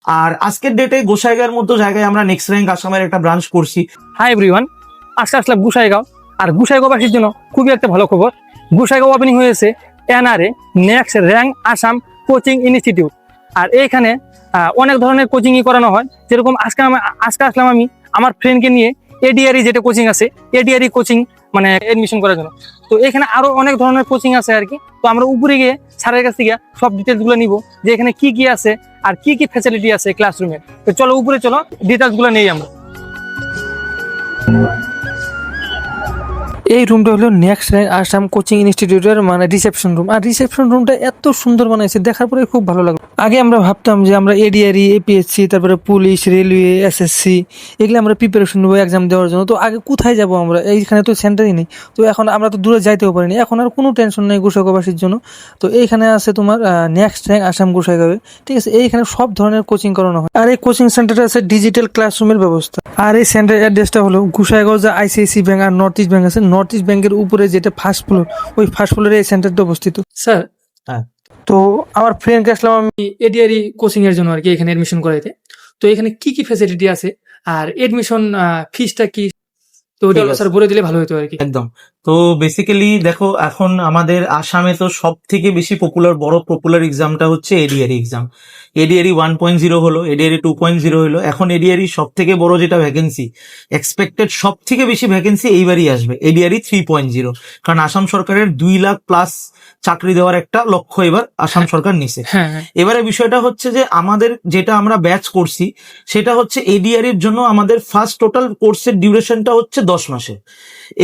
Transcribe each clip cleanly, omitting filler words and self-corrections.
আর আজকের ডেটে গোসাইগাঁওয়ের মতো জায়গায় আমরা নেক্সট র্যাঙ্ক আসামের একটা ব্রাঞ্চ করছি। হাই এভরিওয়ান, আজকে আসলাম গুসাইগাঁও। আর গুসাইগাঁওবাসীর জন্য খুবই একটা ভালো খবর। গুসাইগাঁও ওপেনিং হয়েছে NRA next rank Assam coaching institute. আর এইখানে অনেক ধরনের কোচিংই করানো হয়। যেরকম আজকে আসলাম আমি আমার ফ্রেন্ডকে নিয়ে এডিআরই যেটা কোচিং আছে, এডিআরই কোচিং মানে এডমিশন করার জন্য। তো এখানে আরো অনেক ধরনের কোচিং আছে আর কি। তো আমরা উপরে গিয়ে স্যারের কাছ থেকে সব ডিটেলস গুলো নিব, যে এখানে কি কি আছে আর কি কি ফ্যাসিলিটি আছে ক্লাসরুমে। তো চলো উপরে চলো, ডিটেলস গুলো নেই আমরা। এই রুমটা হলো নেক্সট র্যাঙ্ক আসাম কোচিং ইনস্টিটিউটের মানে রিসেপশন রুম। আর রিসেপশন রুমটা এত সুন্দর বানাইছে, দেখার পরে খুব ভালো লাগলো। আগে আমরা ভাবতাম যে আমরা এডিআরই, এপিএসসি, তারপরে পুলিশ, রেলওয়ে, এসএসসি এগুলো আমরা প্রিপারেশন নেবো এক্সাম দেওয়ার জন্য। তো আগে কোথায় যাব আমরা? এইখানে তো সেন্টারই নেই। তো এখন আমরা তো দূরে যাইতেও পারিনি, এখন আর কোনো টেনশন নেই গোসাইগাঁওবাসীর জন্য। তো এইখানে আছে তোমার নেক্সট র্যাঙ্ক আসাম গোসাইগাঁওয়ে, ঠিক আছে। এইখানে সব ধরনের কোচিং করানো হয়। আর এই কোচিং সেন্টারে আছে ডিজিটাল ক্লাসরুমের ব্যবস্থা। আর এই সেন্টার অ্যাড্রেসটা হলো গোসাইগাঁও যে আইসিআইসি ব্যাংক আর নর্থ ইস্ট ব্যাংক আছে, নর্থ ইস্ট ব্যাংকের উপরে যেটা ফার্স্ট ফ্লোর, ওই ফার্স্ট ফ্লোরে এই সেন্টারটা অবস্থিত। স্যার, হ্যাঁ। তো আমার ফ্রেন্ডকে আসলাম আমি এডিআরই কোচিং এর জন্য আর কি, এখানে এডমিশন করাইতে। তো এখানে কি কি ফ্যাসিলিটি আছে আর এডমিশন ফিসটা কি, তো ওটা ঠিক আছে। স্যার বলে দিলে ভালো হতো আর কি। একদম। তো বেসিক্যালি দেখো, এখন আমাদের আসামে তো সব থেকে বেশি পপুলার এক্সামটা হচ্ছে এডিআরই এক্সাম। এডিআরই 1.0 হলো, এডিআরই 2.0 হলো, এখন এডিআরই সব থেকে বড় যেটা ভ্যাকেন্সি এক্সপেক্টেড, সব থেকে বেশি ভ্যাকেন্সি এইবারই আসবে এডিআরই 3.0। কারণ আসাম সরকারের 2 লাখ প্লাস চাকরি দেওয়ার একটা লক্ষ্য এবার আসাম সরকার নিছে। হ্যাঁ হ্যাঁ। এবারে বিষয়টা হচ্ছে যে আমাদের যেটা আমরা ব্যাচ করছি সেটা হচ্ছে এডিআর এর জন্য আমাদের ফার্স্ট টোটাল কোর্সের ডিউরেশনটা হচ্ছে 10 মাসের।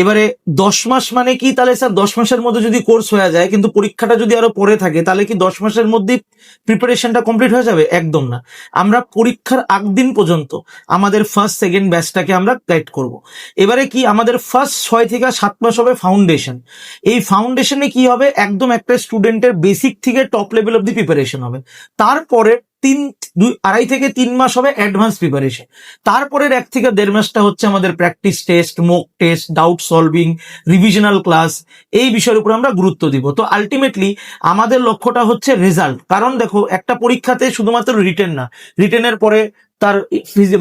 এবারে 10 মাস মানে কি, তাহলে স্যার 10 মাসের মধ্যে যদি কোর্স হয়ে যায় কিন্তু পরীক্ষাটা যদি আরো পরে থাকে, তাহলে কি 10 মাসের মধ্যেই প্রিপারেশনটা কমপ্লিট হয়ে যাবে? একদম না। আমরা পরীক্ষার আগ দিন পর্যন্ত আমাদের ফার্স্ট সেকেন্ড ব্যাচটাকে আমরা গাইড করব। এবারে কি আমাদের ফার্স্ট 6 থেকে 7 মাস হবে ফাউন্ডেশন। এই ফাউন্ডেশনে কি হবে, একদম একটা স্টুডেন্টের বেসিক থেকে টপ লেভেল অব্দি প্রিপারেশন হবে। তারপরে 2.5 থেকে 3 মাস হবে অ্যাডভান্স প্রিপারেশন। তারপরের 1 থেকে 1.5 মাসটা হচ্ছে আমাদের practice test, mock test, doubt solving, revisional class, এই বিষয়ের উপর আমরা গুরুত্ব দিব। তো আলটিমেটলি আমাদের লক্ষ্যটা হচ্ছে রেজাল্ট। কারণ দেখো, একটা পরীক্ষাতে শুধুমাত্র রিটেন না, রিটেনের পরে তার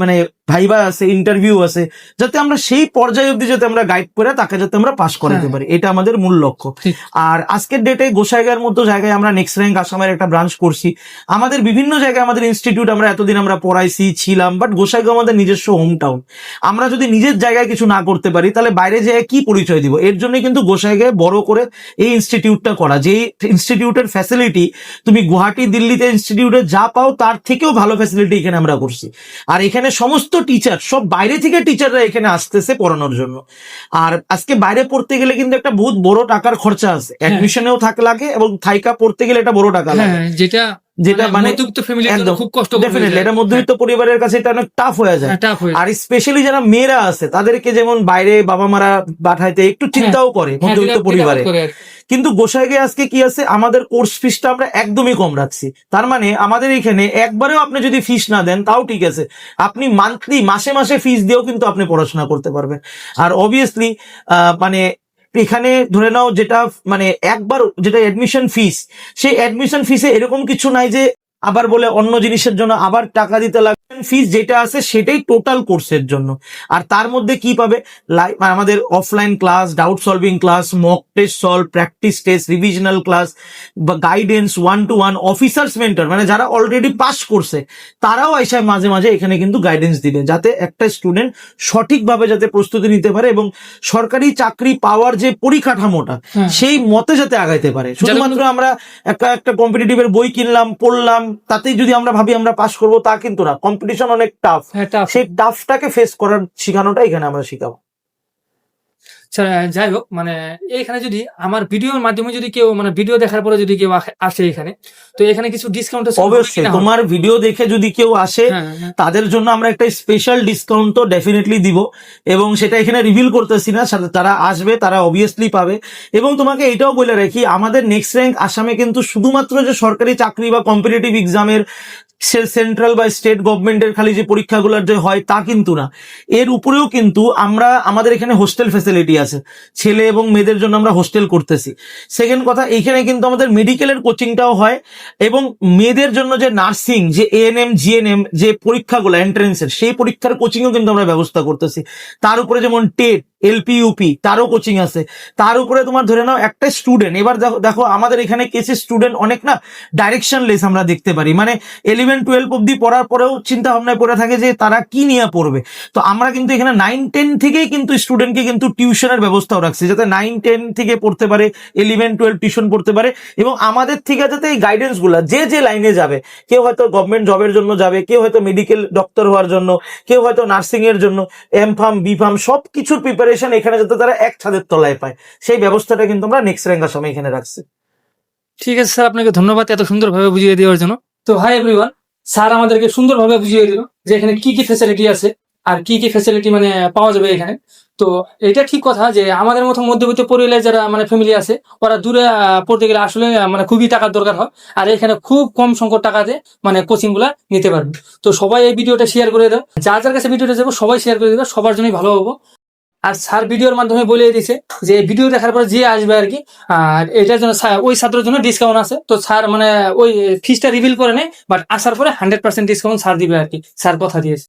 মানে ভাইবা আছে, ইন্টারভিউ আছে, যাতে আমরা সেই পর্যায়ে অব্দি যাতে আমরা গাইড করে তাকে যাতে আমরা পাস করাতে পারি, এটা আমাদের মূল লক্ষ্য। আর আজকের ডেটে গোসাইগাঁওয়ের মতো জায়গায় আমরা নেক্সট র্যাঙ্ক আসামের একটা ব্রাঞ্চ করছি। আমাদের বিভিন্ন জায়গায় আমাদের ইনস্টিটিউট আমরা এতদিন আমরা পড়াইছি ছিলাম, বাট গোসাইগাঁও আমাদের নিজস্ব হোম টাউন। আমরা যদি নিজের জায়গায় কিছু না করতে পারি তাহলে বাইরে যেয়ে কি পরিচয় দিব? এর জন্য কিন্তু গোসাইগাঁওয়ে বড় করে এই ইনস্টিটিউটটা করা, যে ইনস্টিটিউটের ফ্যাসিলিটি তুমি গুয়াহাটি, দিল্লিতে ইনস্টিটিউটে যা পাও তার থেকেও ভালো ফ্যাসিলিটি এখানে আমরা করছি। আর এখানে সমস্ত টিচার, সব বাইরে থেকে টিচাররা এখানে আসতেছে পড়ানোর জন্য। আর আজকে বাইরে পড়তে গেলে কিন্তু একটা বহুত বড় টাকার খরচা আছে, অ্যাডমিশনেও লাগে এবং থাইকা পড়তে গেলে এটা বড় টাকা লাগে, যেটা মানে মধ্যবিত্ত ফ্যামিলির জন্য একদম খুব কষ্ট ডেফিনেটলি এটা মধ্যবিত্ত পরিবারের কাছে এটা অনেক টাফ হয়ে যায়। আর স্পেশালি যারা মেয়েরা আছে তাদেরকে যেমন বাইরে বাবা মারা পাঠাইতে একটু চিন্তাও করে মধ্যবিত্ত পরিবারে। কিন্তু গোসাইগাঁওয়ে আজকে কি আছে, আমাদের কোর্স ফিসটা আমরা একদমই কম রাখছি। তার মানে আমাদের এখানে একবারেও আপনি যদি ফিস না দেন তাও ঠিক আছে, আপনি মান্থলি মাসে মাসে ফিস দিয়েও কিন্তু আপনি পড়াশোনা করতে পারবেন। আর অবভিয়াসলি মানে এখানে ধরে নাও যেটা মানে একবার যেটা অ্যাডমিশন ফিস, সেই অ্যাডমিশন ফিসে এরকম কিছু নাই যে আবার বলে অন্য জিনিসের জন্য আবার টাকা দিতে লাগবে। ফিস যেটা আছে সেটাই টোটাল কোর্সের জন্য। আর তার মধ্যে কি পাবে, আমাদের offline class, doubt solving class, mock test solve, practice test, revisional class, বা গাইডেন্স, 1-to-1 অফিসার্স মেন্টর, মানে যারা অলরেডি পাস করছে তারাও এসে মাঝে মাঝে এখানে কিন্তু গাইডেন্স দিবে, যাতে একটা স্টুডেন্ট সঠিকভাবে যাতে প্রস্তুতি নিতে পারে এবং সরকারি চাকরি পাওয়ার যে পরিকাঠামোটা সেই মতে যাতে আগাইতে পারে। শুধুমাত্র আমরা একটা কম্পিটিটিভের বই কিনলাম, পড়লাম, তাতেই যদি আমরা ভাবি আমরা পাস করবো তা কিন্তু না। কম্পিটিশন অনেক টাফ, সেই টাফটাকে ফেস করার শেখানোটা এখানে আমরা শিখাবো। যাই হোক, মানে এখানে যদি আমার ভিডিওর মাধ্যমে যদি কেউ মানে ভিডিও দেখার পরে যদি কেউ আসে এখানে, তো এখানে কিছু ডিসকাউন্ট আছে অবশ্যই। তোমার ভিডিও দেখে যদি কেউ আসে তাদের জন্য আমরা একটা স্পেশাল ডিসকাউন্ট তো ডেফিনেটলি দিব, এবং সেটা এখানে রিভিল করতেছি না, তারা আসবে তারা অবভিয়াসলি পাবে। এবং তোমাকে এটাও বলে রাখি, আমাদের নেক্সট র্যাঙ্ক আসামে কিন্তু শুধুমাত্র যে সরকারি চাকরি বা কম্পিটিটিভ এক্সামের সেন্ট্রাল বা স্টেট গভর্নমেন্টের খালি যে পরীক্ষাগুলোর যে হয় তা কিন্তু না, এর উপরেও কিন্তু আমরা আমাদের এখানে হোস্টেল ফ্যাসিলিটি আছে, ছেলে এবং মেয়েদের জন্য আমরা হোস্টেল করতেছি। সেকেন্ড কথা, এইখানে কিন্তু আমাদের মেডিকেলের কোচিংটাও হয়, এবং মেয়েদের জন্য যে নার্সিং, যে এএনএম জিএনএম যে পরীক্ষাগুলো এন্ট্রেন্সের, সেই পরীক্ষার কোচিংও কিন্তু আমরা ব্যবস্থা করতেছি। তার উপরে যেমন টেট, এলপি, ইউপি, তারও কোচিং আছে। তার উপরে তোমার ধরে নাও একটা স্টুডেন্ট, এবার দেখো দেখো আমাদের এখানে কেসে স্টুডেন্ট অনেক না ডাইরেকশনলেস আমরা দেখতে পারি, মানে 11-12 অব্দি পড়ার পরেও চিন্তা ভাবনায় পড়ে থাকে যে তারা কি নিয়ে পড়বে। তো আমরা কিন্তু এখানে 9-10 থেকেই কিন্তু স্টুডেন্টকে কিন্তু টিউশনের ব্যবস্থাও রাখছি, যাতে 9-10 থেকে পড়তে পারে, 11-12 টিউশন পড়তে পারে, এবং আমাদের থেকে যাতে এই গাইডেন্স গুলা যে যে লাইনে যাবে, কেউ হয়তো গভর্নমেন্ট জবের জন্য যাবে, কেউ হয়তো মেডিকেল ডক্টর হওয়ার জন্য, কেউ হয়তো নার্সিং এর জন্য, এম ফার্ম বি ফার্ম সব কিছুর প্রিপারেশন এখানে যাতে তারা এক ছাদের তলায় পায়, সেই ব্যবস্থাটা কিন্তু আমরা নেক্সট র্যাঙ্ক আসামে এখানে রাখছি। ঠিক আছে স্যার, আপনাকে ধন্যবাদ এত সুন্দরভাবে বুঝিয়ে দেওয়ার জন্য। তো হাই এভরিওয়ান, স্যার আমাদেরকে সুন্দরভাবে বুঝিয়ে দিল যে এখানে কি কি ফ্যাসিলিটি আছে আর কি কি ফ্যাসিলিটি মানে পাওয়া যাবে এখানে। তো এটা ঠিক কথা যে আমাদের মতো মধ্যবিত্ত পরিবারের যারা মানে ফ্যামিলি আছে, ওরা দূরে পড়তে গেলে আসলে মানে খুবই টাকার দরকার হয়, আর এখানে খুব কম সংখ্যক টাকাতে মানে কোচিং গুলা নিতে পারবে। তো সবাই এই ভিডিওটা শেয়ার করে দাও, যার যার কাছে ভিডিওটা যাবো সবাই শেয়ার করে দেবে, সবার জন্যই ভালো হবো। আর স্যার ভিডিওর মাধ্যমে বলে দিয়েছে যে ভিডিও দেখার পর যে আসবে আর কি, আর এটার জন্য ওই ছাত্রের জন্য ডিসকাউন্ট আছে। তো স্যার মানে ওই ফিসটা রিভিল করে নেই, বাট আসার পরে 100% ডিসকাউন্ট স্যার দিবে আর কি, স্যার কথা দিয়েছে।